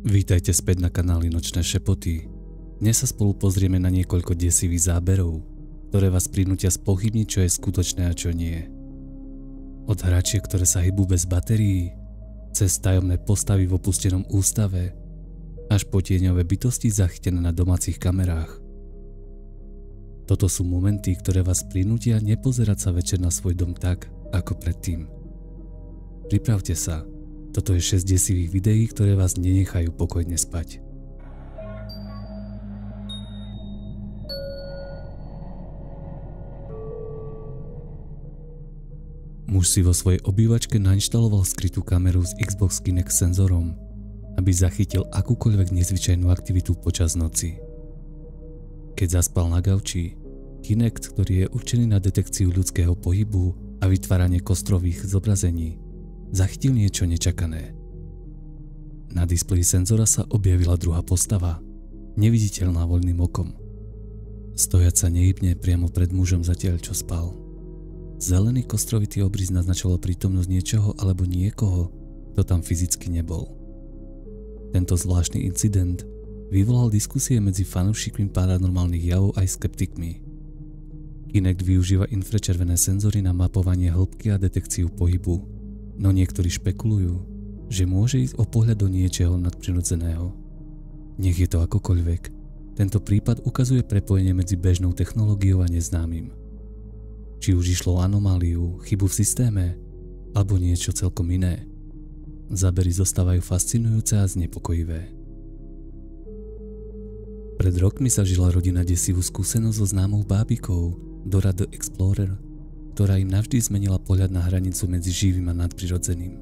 Vítajte späť na kanáli Nočné šepoty. Dnes sa spolu pozrieme na niekoľko desivých záberov, ktoré vás prinútia spochybniť, čo je skutočné a čo nie. Od hračiek, ktoré sa hýbu bez batérií, cez tajomné postavy v opustenom ústave, až po tieňové bytosti zachytené na domácich kamerách. Toto sú momenty, ktoré vás prinútia nepozerať sa večer na svoj dom tak, ako predtým. Pripravte sa, toto je 6 desivých videí, ktoré vás nenechajú pokojne spať. Muž si vo svojej obývačke nainštaloval skrytú kameru s Xbox Kinect senzorom, aby zachytil akúkoľvek nezvyčajnú aktivitu počas noci. Keď zaspal na gauči, Kinect, ktorý je určený na detekciu ľudského pohybu a vytváranie kostrových zobrazení, zachytil niečo nečakané. Na displeji senzora sa objavila druhá postava, neviditeľná voľným okom. Stojaca nehybne priamo pred mužom zatiaľ, čo spal. Zelený kostrovitý obrys naznačoval prítomnosť niečoho alebo niekoho, kto tam fyzicky nebol. Tento zvláštny incident vyvolal diskusie medzi fanúšikmi paranormálnych javov aj skeptikmi. Kinect využíva infračervené senzory na mapovanie hĺbky a detekciu pohybu, no niektorí špekulujú, že môže ísť o pohľad do niečoho nadprirodzeného. Nech je to akokoľvek, tento prípad ukazuje prepojenie medzi bežnou technológiou a neznámym. Či už išlo o anomáliu, chybu v systéme, alebo niečo celkom iné. Zábery zostávajú fascinujúce a znepokojivé. Pred rokmi zažila rodina desivú skúsenosť so známou bábikou Dora the Explorer, ktorá im navždy zmenila pohľad na hranicu medzi živým a nadprirodzeným.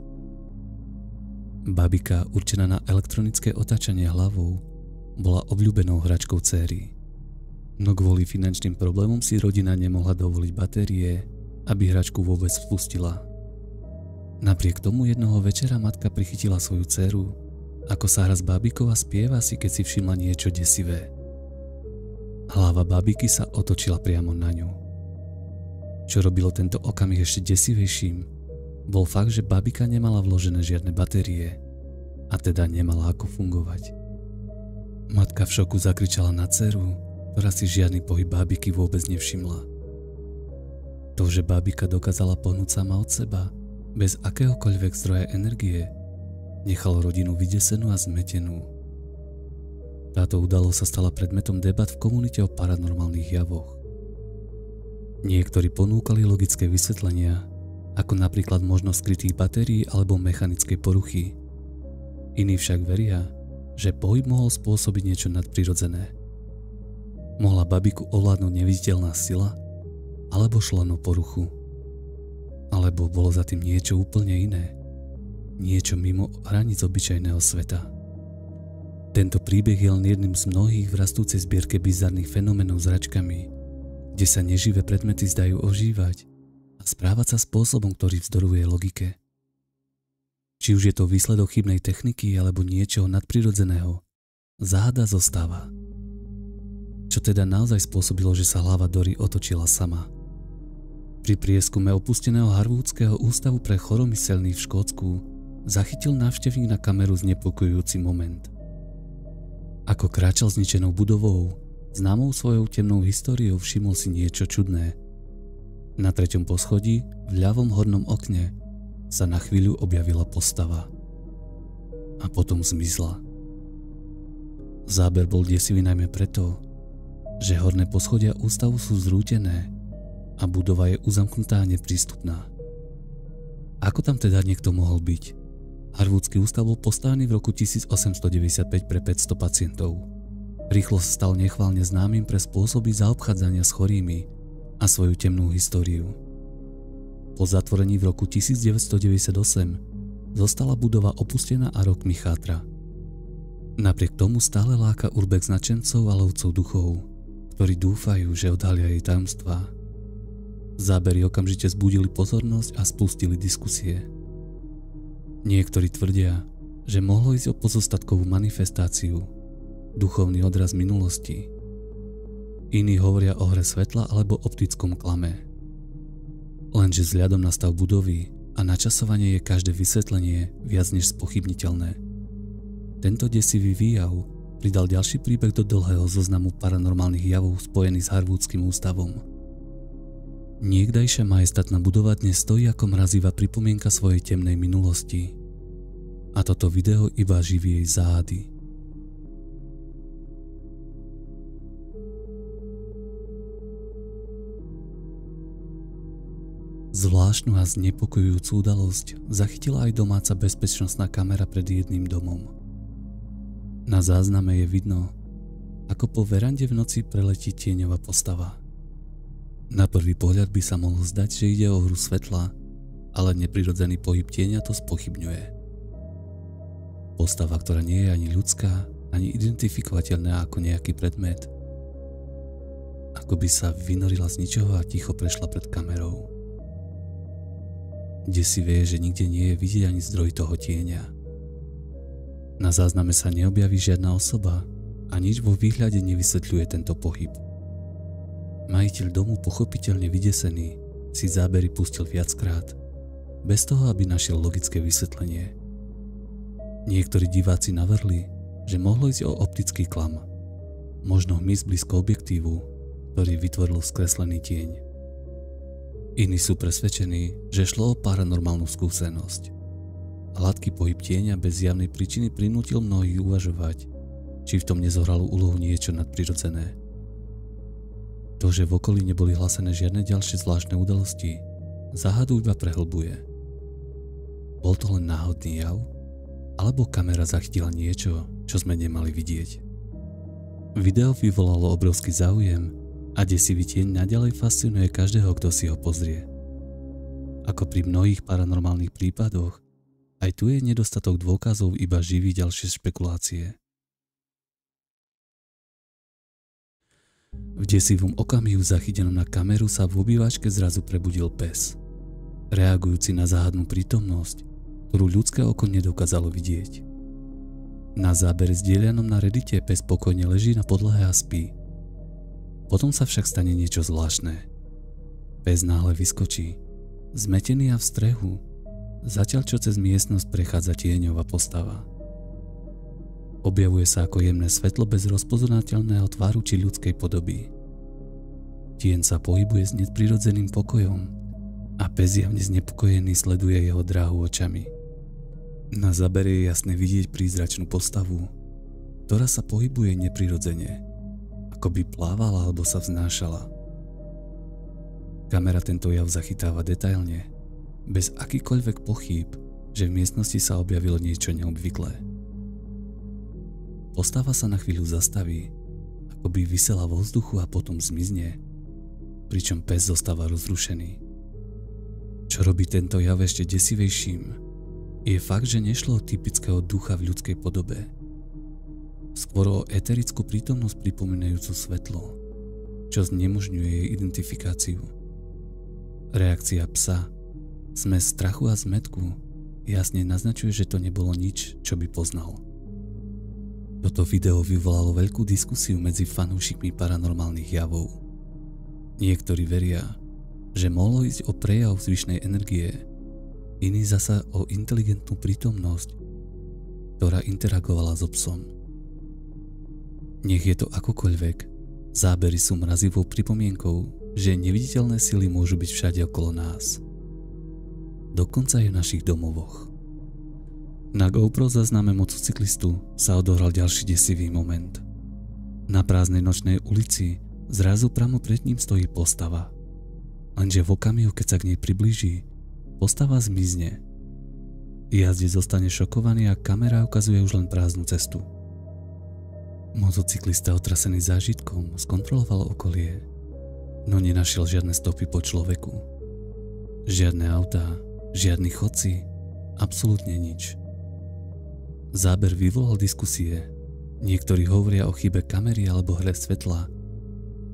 Bábika, určená na elektronické otáčanie hlavou, bola obľúbenou hračkou dcéry. No kvôli finančným problémom si rodina nemohla dovoliť batérie, aby hračku vôbec spustila. Napriek tomu jednoho večera matka prichytila svoju dcéru, ako sa hra s bábikou a spieva si, keď si všimla niečo desivé. Hlava bábiky sa otočila priamo na ňu. Čo robilo tento okamih ešte desivejším, bol fakt, že bábika nemala vložené žiadne batérie a teda nemala ako fungovať. Matka v šoku zakričala na dceru, ktorá si žiadny pohyb bábiky vôbec nevšimla. To, že bábika dokázala pohnúť sama od seba, bez akéhokoľvek zdroja energie, nechalo rodinu vydesenú a zmetenú. Táto udalosť sa stala predmetom debat v komunite o paranormálnych javoch. Niektorí ponúkali logické vysvetlenia, ako napríklad možnosť skrytých batérií alebo mechanickej poruchy. Iní však veria, že pohyb mohol spôsobiť niečo nadprirodzené. Mohla babiku ovládnuť neviditeľná sila, alebo šlo o poruchu. Alebo bolo za tým niečo úplne iné. Niečo mimo hraníc obyčajného sveta. Tento príbeh je len jedným z mnohých v rastúcej zbierke bizarných fenoménov s hračkami, kde sa neživé predmety zdajú ožívať a správať sa spôsobom, ktorý vzdoruje logike. Či už je to výsledok chybnej techniky alebo niečoho nadprirodzeného, záhada zostáva. Čo teda naozaj spôsobilo, že sa hlava Dory otočila sama? Pri prieskume opusteného Harwoodského ústavu pre choromyselných v Škótsku zachytil návštevník na kameru znepokojujúci moment. Ako kráčal zničenou budovou, známou svojou temnou históriou, všimol si niečo čudné. Na 3. poschodí, v ľavom hornom okne, sa na chvíľu objavila postava. A potom zmizla. Záber bol desivý najmä preto, že horné poschodia ústavu sú zrútené a budova je uzamknutá a neprístupná. Ako tam teda niekto mohol byť? Harwoodský ústav bol postavený v roku 1895 pre 500 pacientov. Rýchlo sa stal nechválne známym pre spôsoby zaobchádzania s chorými a svoju temnú históriu. Po zatvorení v roku 1998 zostala budova opustená a rokmi chátra. Napriek tomu stále láka urbex nadšencov a lovcov duchov, ktorí dúfajú, že odhalia jej tajomstvá. Zábery okamžite zbudili pozornosť a spustili diskusie. Niektorí tvrdia, že mohlo ísť o pozostatkovú manifestáciu, duchovný odraz minulosti. Iní hovoria o hre svetla alebo optickom klame. Lenže vzhľadom na stav budovy a načasovanie je každé vysvetlenie viac než spochybniteľné. Tento desivý výjav pridal ďalší príbeh do dlhého zoznamu paranormálnych javov spojených s Harwoodským ústavom. Niekdajšia majestátna budova dnes stojí ako mrazivá pripomienka svojej temnej minulosti. A toto video iba živí jej záhady. Zvláštnu a znepokojujúcu udalosť zachytila aj domáca bezpečnostná kamera pred jedným domom. Na zázname je vidno, ako po verande v noci preletí tieňová postava. Na prvý pohľad by sa mohlo zdať, že ide o hru svetla, ale neprirodzený pohyb tieňa to spochybňuje. Postava, ktorá nie je ani ľudská, ani identifikovateľná ako nejaký predmet. Ako by sa vynorila z ničoho a ticho prešla pred kamerou. Desivé je, že nikde nie je vidieť ani zdroj toho tieňa. Na zázname sa neobjaví žiadna osoba a nič vo výhľade nevysvetľuje tento pohyb. Majiteľ domu, pochopiteľne vydesený, si zábery pustil viackrát, bez toho, aby našiel logické vysvetlenie. Niektorí diváci navrhli, že mohlo ísť o optický klam, možno hmyz blízko objektívu, ktorý vytvoril skreslený tieň. Iní sú presvedčení, že šlo o paranormálnu skúsenosť. Hladký pohyb tieňa bez zjavnej príčiny prinútil mnohých uvažovať, či v tom nezohralo úlohu niečo nadprirodzené. To, že v okolí neboli hlásené žiadne ďalšie zvláštne udalosti, záhadu iba prehlbuje. Bol to len náhodný jav? Alebo kamera zachytila niečo, čo sme nemali vidieť? Video vyvolalo obrovský záujem a desivý tieň naďalej fascinuje každého, kto si ho pozrie. Ako pri mnohých paranormálnych prípadoch, aj tu je nedostatok dôkazov, iba živí ďalšie špekulácie. V desivom okamihu zachytenom na kameru sa v obývačke zrazu prebudil pes, reagujúci na záhadnú prítomnosť, ktorú ľudské oko nedokázalo vidieť. Na zábere zdieľanom na Reddite pes spokojne leží na podlahe a spí. Potom sa však stane niečo zvláštne. Pes náhle vyskočí, zmetený a v strehu, zatiaľ čo cez miestnosť prechádza tieňová postava. Objavuje sa ako jemné svetlo bez rozpoznateľného tvaru či ľudskej podoby. Tieň sa pohybuje s neprirodzeným pokojom a pes javne znepokojený sleduje jeho dráhu očami. Na zábere je jasne vidieť prízračnú postavu, ktorá sa pohybuje neprirodzene, ako by plávala alebo sa vznášala. Kamera tento jav zachytáva detailne, bez akýkoľvek pochýb, že v miestnosti sa objavilo niečo neobvyklé. Postava sa na chvíľu zastaví, ako by visela vo vzduchu a potom zmizne, pričom pes zostáva rozrušený. Čo robí tento jav ešte desivejším, je fakt, že nešlo o typického ducha v ľudskej podobe. Skôr o eterickú prítomnosť pripomínajúcu svetlo, čo znemožňuje jej identifikáciu. Reakcia psa, smäs strachu a zmätku, jasne naznačuje, že to nebolo nič, čo by poznal. Toto video vyvolalo veľkú diskusiu medzi fanúšikmi paranormálnych javov. Niektorí veria, že mohlo ísť o prejav zvyšnej energie, iní zasa o inteligentnú prítomnosť, ktorá interagovala so psom. Nech je to akokoľvek, zábery sú mrazivou pripomienkou, že neviditeľné sily môžu byť všade okolo nás. Dokonca aj v našich domovoch. Na GoPro zázname motocyklistu sa odohral ďalší desivý moment. Na prázdnej nočnej ulici zrazu pramo pred ním stojí postava. Lenže v okamihu, keď sa k nej priblíži, postava zmizne. Jazdec zostane šokovaný a kamera ukazuje už len prázdnu cestu. Motocyklista, otrasený zážitkom, skontroloval okolie, no nenašiel žiadne stopy po človeku. Žiadne autá, žiadni chodci, absolútne nič. Záber vyvolal diskusie. Niektorí hovoria o chybe kamery alebo hre svetla.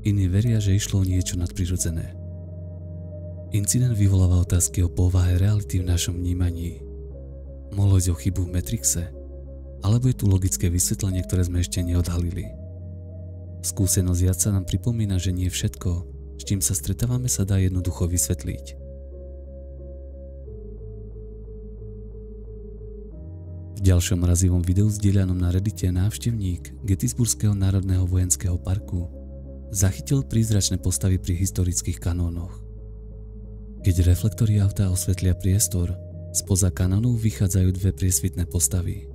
Iní veria, že išlo o niečo nadprirodzené. Incident vyvoláva otázky o povahe reality v našom vnímaní. Mohlo ísť o chybu v Matrixe, alebo je tu logické vysvetlenie, ktoré sme ešte neodhalili. Skúsenosť jazca nám pripomína, že nie všetko, s čím sa stretávame, sa dá jednoducho vysvetliť. V V ďalšom razivom videu zdieľanom na Reddite návštevník Gettysburského národného vojenského parku zachytil prízračné postavy pri historických kanónoch. Keď reflektory auta osvetlia priestor, spoza kanónu vychádzajú dve priesvitné postavy.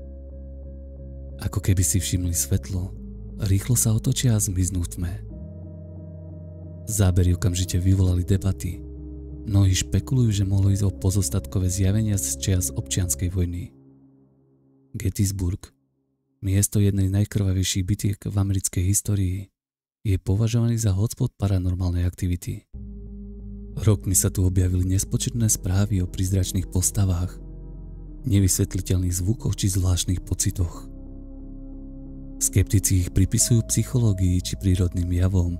Ako keby si všimli svetlo, rýchlo sa otočia a zmiznú v tme. Zábery okamžite vyvolali debaty. Mnohí špekulujú, že mohlo ísť o pozostatkové zjavenia z čias občianskej vojny. Gettysburg, miesto jednej z najkrvavejších bitiek v americkej histórii, je považovaný za hotspot paranormálnej aktivity. Rokmi sa tu objavili nespočetné správy o prízračných postavách, nevysvetliteľných zvukoch či zvláštnych pocitoch. Skeptici ich pripisujú psychológii či prírodným javom,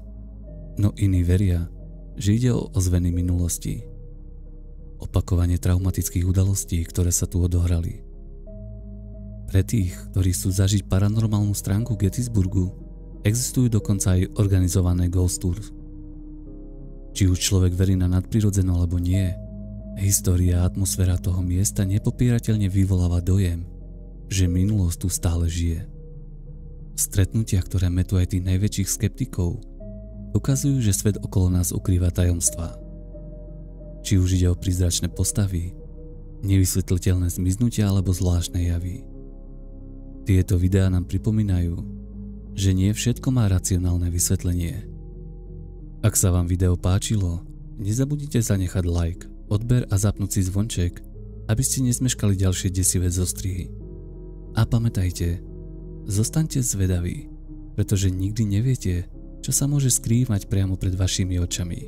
no iní veria, že ide o ozveny minulosti. Opakovanie traumatických udalostí, ktoré sa tu odohrali. Pre tých, ktorí chcú zažiť paranormálnu stránku Gettysburgu, existujú dokonca aj organizované ghost tours. Či už človek verí na nadprirodzené alebo nie, história a atmosféra toho miesta nepopierateľne vyvoláva dojem, že minulosť tu stále žije. Stretnutia, ktoré metú aj tých najväčších skeptikov, ukazujú, že svet okolo nás ukrýva tajomstvá. Či už ide o prízračné postavy, nevysvetliteľné zmiznutia alebo zvláštne javy. Tieto videá nám pripomínajú, že nie všetko má racionálne vysvetlenie. Ak sa vám video páčilo, nezabudnite zanechať like, odber a zapnúť si zvonček, aby ste nezmeškali ďalšie desivé zostrihy. A pamätajte, zostaňte zvedaví, pretože nikdy neviete, čo sa môže skrývať priamo pred vašimi očami.